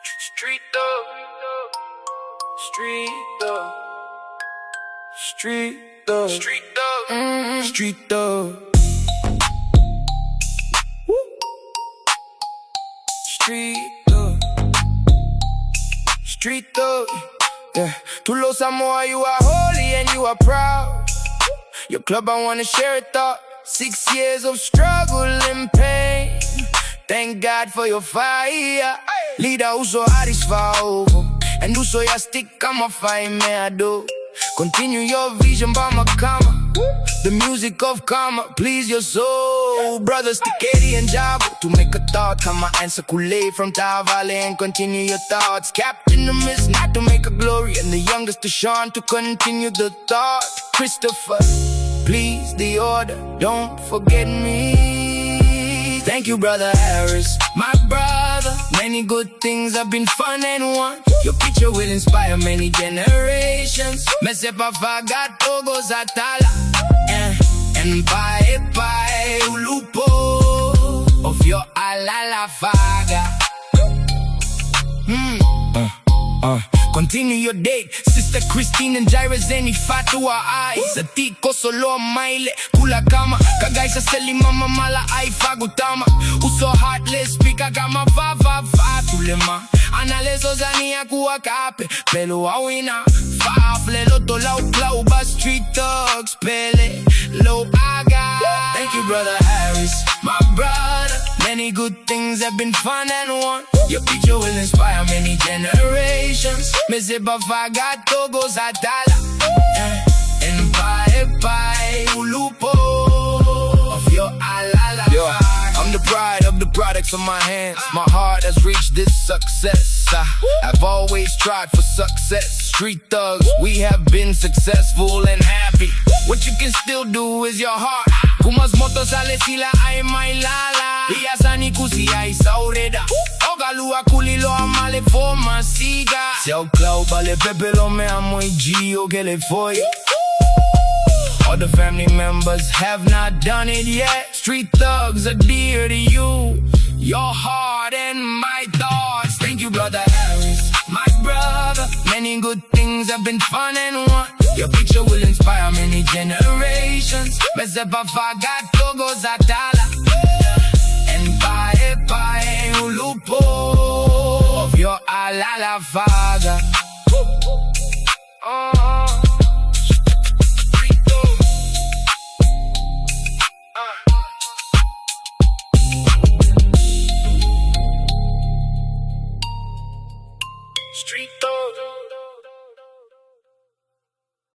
Street dog, street dog, street dog, street dog, street dog. Street dog, street dog. Yeah, tú lo Samoa, you are holy and you are proud. Your club, I wanna share a thought. 6 years of struggle and pain. Thank God for your fire. Leader uso satisfied. And uso ya stick kama fire me ado. Continue your vision by my karma. The music of karma, please your soul. Brothers Tikedi and Jabo to make a thought. Come answer Kule from Taha Valley and continue your thoughts. Captain the mist, not to make a glory. And the youngest to Sean to continue the thought. Christopher, please the order, don't forget me. Thank you, Brother Harris, my brother. Many good things have been fun and won. Your picture will inspire many generations. Me sepa faga togo zatala. And bye ulupo of your alala faga. Continue your date. Sister Christine and Jaira Zeni fatu wa eyes. Atiko solo maile kula kama kagay sa seli mama mala ay fagutama. Uso heartless pika kama fa tulema. Analezo zania kuwa kape pelo awina. Lelo tola uklau ba street thugs pele low aga. Thank you, Brother Harris, my brother. Many good things have been fun and won. Your picture will inspire many generations. Me sepa faga togo zatala. And bye ulupo of your alala. Yo, I'm the pride of the products of my hands. My heart has reached this success. I've always tried for success. Street thugs, we have been successful and happy. What you can still do is your heart. Kumas moto sale sila ay may lala. Iyasani kusi ay saureda. Ogalua kulilo amale for masiga. Seu clau bale pepelo me amoy Gio que le foi. All the family members have not done it yet. Street thugs are dear to you, your heart and my thoughts. Thank you, Brother Harris, my brother. Many good things have been fun and won. Your picture will inspire many generations. Me sepa faga togo zatala. And bye ulupo of your alala faga. Street dog.